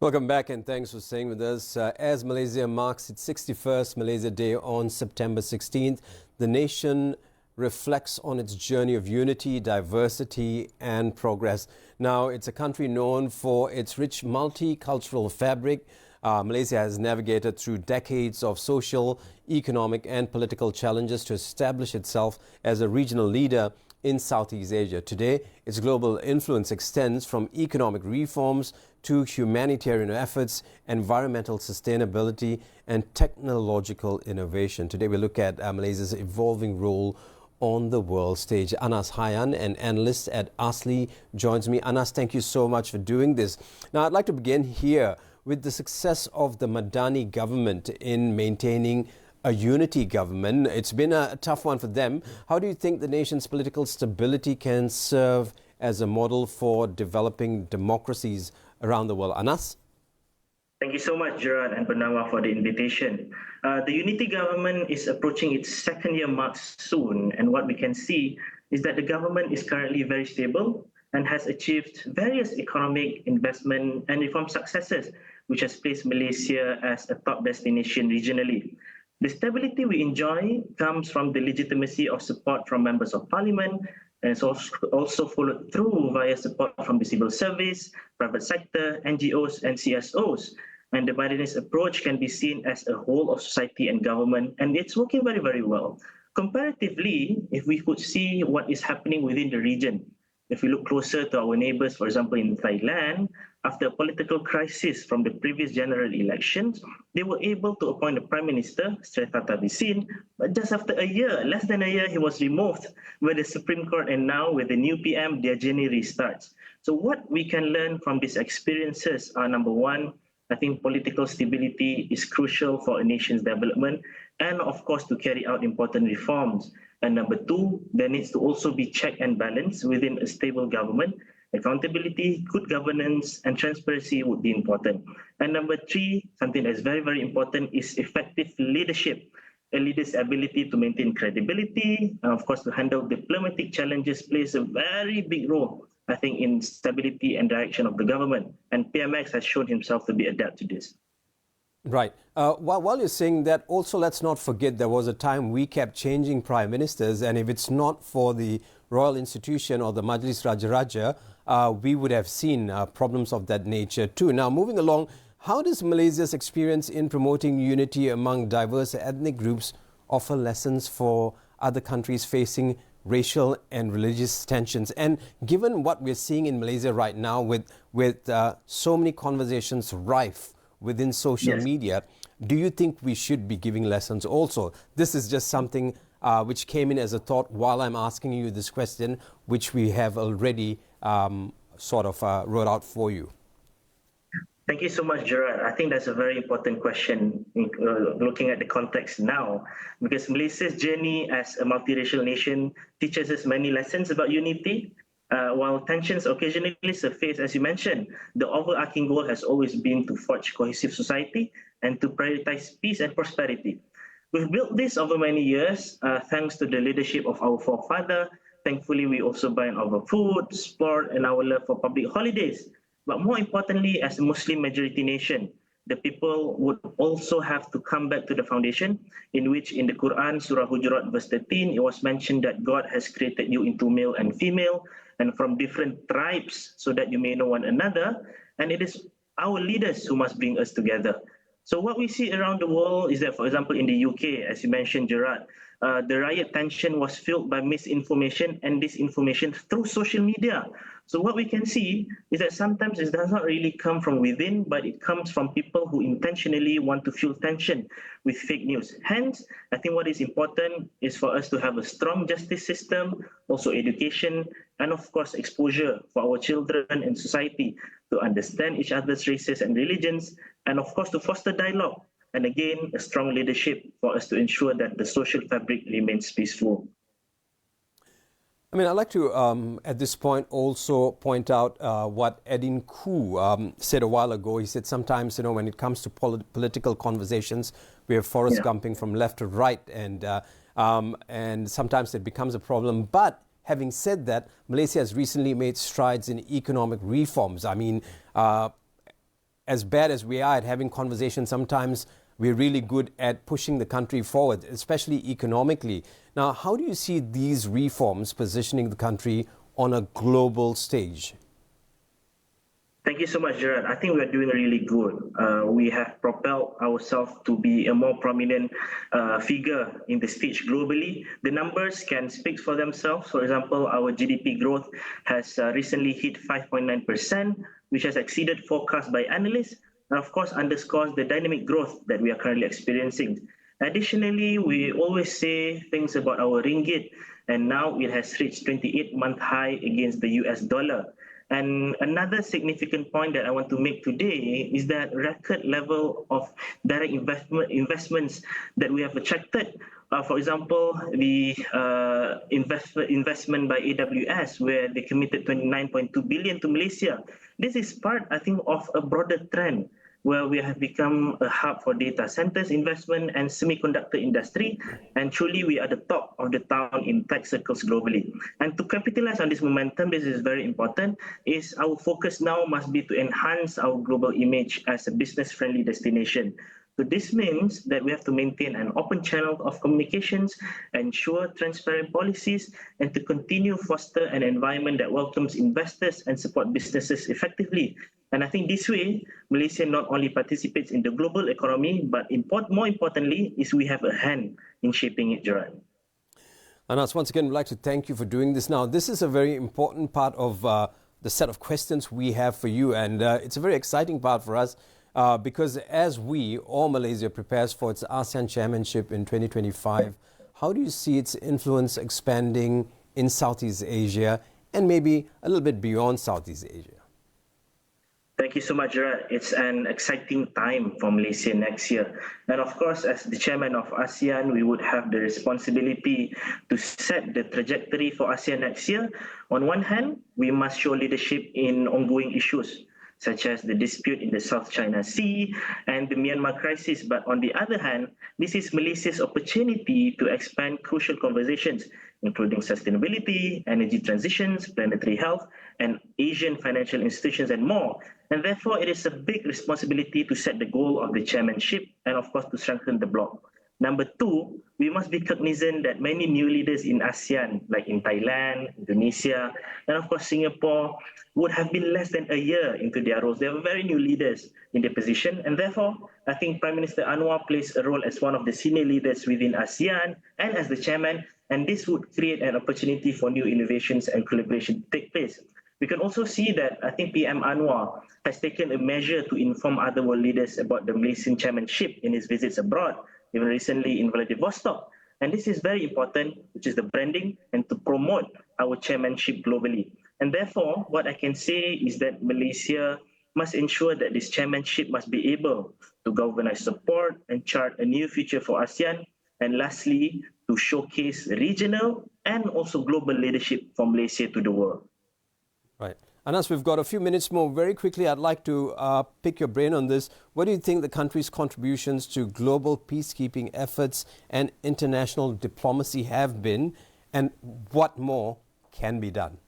Welcome back and thanks for staying with us. As Malaysia marks its 61st Malaysia Day on September 16th, the nation reflects on its journey of unity, diversity and progress. Now, it's a country known for its rich multicultural fabric. Malaysia has navigated through decades of social, economic and political challenges to establish itself as a regional leader in Southeast Asia. Today, its global influence extends from economic reforms to humanitarian efforts, environmental sustainability and technological innovation. Today we look at Malaysia's evolving role on the world stage. Anas HAYYAN, an analyst at ASLI, joins me. Anas, thank you so much for doing this. Now, I'd like to begin here with the success of the Madani government in maintaining a unity government. It's been a tough one for them. How do you think the nation's political stability can serve as a model for developing democracies around the world? Anas? Thank you so much, Gerard and Bernama, for the invitation. The unity government is approaching its second year mark soon, and what we can see is that the government is currently very stable and has achieved various economic, investment and reform successes, which has placed Malaysia as a top destination regionally. The stability we enjoy comes from the legitimacy of support from members of parliament, and it's also followed through via support from the civil service, private sector, NGOs and CSOs. And the Balinese approach can be seen as a whole of society and government, and it's working very, very well. Comparatively, if we could see what is happening within the region, if we look closer to our neighbors, for example, in Thailand, after a political crisis from the previous general elections, they were able to appoint a prime minister, Srettha Thavisin, but just after a year, less than a year, he was removed by the Supreme Court, and now with the new PM, their journey restarts. So what we can learn from these experiences are, number one, I think political stability is crucial for a nation's development and, of course, to carry out important reforms. And number two, there needs to also be check and balance within a stable government. Accountability, good governance, and transparency would be important. And number three, something that's very, very important is effective leadership. A leader's ability to maintain credibility, and of course, to handle diplomatic challenges plays a very big role, I think, in stability and direction of the government. And PMX has shown himself to be adept to this. Right. While you're saying that, also let's not forget there was a time we kept changing prime ministers, and if it's not for the royal institution or the Majlis Raja-Raja, we would have seen problems of that nature too. Now, moving along, how does Malaysia's experience in promoting unity among diverse ethnic groups offer lessons for other countries facing racial and religious tensions? And given what we're seeing in Malaysia right now with so many conversations rife within social media, do you think we should be giving lessons also? This is just something which came in as a thought while I'm asking you this question, which we have already wrote out for you. Thank you so much, Gerard. I think that's a very important question, looking at the context now, because Malaysia's journey as a multiracial nation teaches us many lessons about unity. While tensions occasionally surface, as you mentioned, the overarching goal has always been to forge cohesive society and to prioritize peace and prosperity. We've built this over many years, thanks to the leadership of our forefather. Thankfully, we also buy our food, sport, and our love for public holidays. But more importantly, as a Muslim majority nation, the people would also have to come back to the foundation, in which in the Quran, Surah Hujurat, verse 13, it was mentioned that God has created you into male and female, and from different tribes, so that you may know one another. And it is our leaders who must bring us together. So what we see around the world is that, for example, in the UK, as you mentioned, Gerard, the riot tension was fueled by misinformation and disinformation through social media. So what we can see is that sometimes it does not really come from within, but it comes from people who intentionally want to fuel tension with fake news. Hence, I think what is important is for us to have a strong justice system, also education, and of course, exposure for our children and society to understand each other's races and religions, and of course, to foster dialogue. And again, a strong leadership for us to ensure that the social fabric remains peaceful. I mean, I'd like to, at this point, also point out what Edin Khoo said a while ago. He said sometimes, when it comes to political conversations, we have Forrest Gumping from left to right, and sometimes it becomes a problem. But having said that, Malaysia has recently made strides in economic reforms. I mean, as bad as we are at having conversations, sometimes we're really good at pushing the country forward, especially economically. Now, how do you see these reforms positioning the country on a global stage? Thank you so much, Gerard. I think we are doing really good. We have propelled ourselves to be a more prominent figure in the stage globally. The numbers can speak for themselves. For example, our GDP growth has recently hit 5.9%, which has exceeded forecasts by analysts, and of course underscores the dynamic growth that we are currently experiencing. Additionally, we always say things about our ringgit, and now it has reached 28-month high against the US dollar. And another significant point that I want to make today is that record level of direct investments that we have attracted. For example, the investment by AWS, where they committed 29.2 billion to Malaysia. This is part, I think, of a broader trend where we have become a hub for data centers investment and semiconductor industry, and truly we are the top of the town in tech circles globally. And to capitalize on this momentum, this is very important, is our focus now must be to enhance our global image as a business-friendly destination. So this means that we have to maintain an open channel of communications, ensure transparent policies, and to continue foster an environment that welcomes investors and support businesses effectively. And I think this way, Malaysia not only participates in the global economy, but more importantly, is we have a hand in shaping it, Gerard. Anas, once again, we'd like to thank you for doing this. Now, this is a very important part of the set of questions we have for you, and it's a very exciting part for us. Because as we, or Malaysia, prepares for its ASEAN chairmanship in 2025, how do you see its influence expanding in Southeast Asia and maybe a little bit beyond Southeast Asia? Thank you so much, Gerard. It's an exciting time for Malaysia next year. And of course, as the chairman of ASEAN, we would have the responsibility to set the trajectory for ASEAN next year. On one hand, we must show leadership in ongoing issues, such as the dispute in the South China Sea and the Myanmar crisis. But on the other hand, this is Malaysia's opportunity to expand crucial conversations, including sustainability, energy transitions, planetary health, and Asian financial institutions and more. And therefore, it is a big responsibility to set the goal of the chairmanship and, of course, to strengthen the bloc. Number two, we must be cognizant that many new leaders in ASEAN, like in Thailand, Indonesia, and of course Singapore, would have been less than a year into their roles. They are very new leaders in their position, and therefore, I think Prime Minister Anwar plays a role as one of the senior leaders within ASEAN and as the chairman, and this would create an opportunity for new innovations and collaboration to take place. We can also see that I think PM Anwar has taken a measure to inform other world leaders about the Malaysian chairmanship in his visits abroad, even recently in Vladivostok. And this is very important, which is the branding and to promote our chairmanship globally. And therefore, what I can say is that Malaysia must ensure that this chairmanship must be able to galvanize support and chart a new future for ASEAN. And lastly, to showcase regional and also global leadership from Malaysia to the world. Right. Anas, we've got a few minutes more. Very quickly, I'd like to pick your brain on this. What do you think the country's contributions to global peacekeeping efforts and international diplomacy have been, and what more can be done?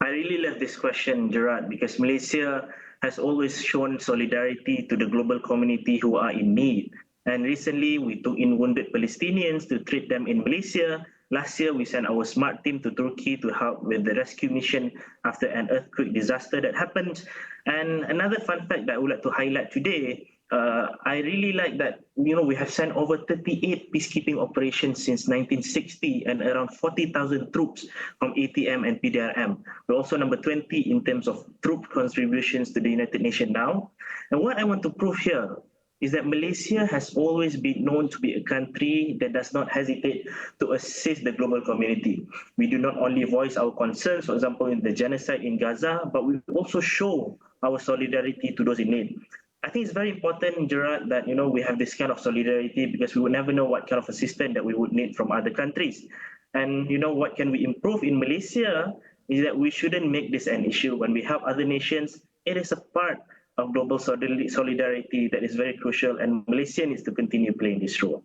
I really love this question, Gerard, because Malaysia has always shown solidarity to the global community who are in need. And recently, we took in wounded Palestinians to treat them in Malaysia. Last year, we sent our SMART team to Turkey to help with the rescue mission after an earthquake disaster that happened. And another fun fact that I would like to highlight today, I really like that, we have sent over 38 peacekeeping operations since 1960 and around 40,000 troops from ATM and PDRM. We're also number 20 in terms of troop contributions to the United Nations now. And what I want to prove here is that Malaysia has always been known to be a country that does not hesitate to assist the global community. We do not only voice our concerns, for example, in the genocide in Gaza, but we also show our solidarity to those in need. I think it's very important, Gerard, that we have this kind of solidarity because we would never know what kind of assistance that we would need from other countries. And what can we improve in Malaysia is that we shouldn't make this an issue. When we help other nations, it is a part of global solidarity that is very crucial, and Malaysia needs to continue playing this role.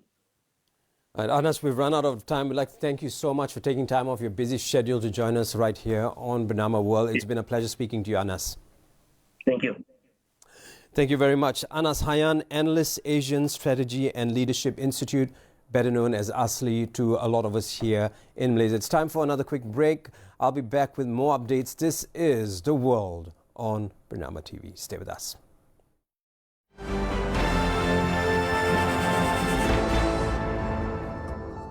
All right, Anas, we've run out of time. We'd like to thank you so much for taking time off your busy schedule to join us right here on Bernama World. It's been a pleasure speaking to you, Anas. Thank you. Thank you very much. Anas HAYYAN, Analyst, Asian Strategy and Leadership Institute, better known as ASLI to a lot of us here in Malaysia. It's time for another quick break. I'll be back with more updates. This is The World on Bernama TV. Stay with us.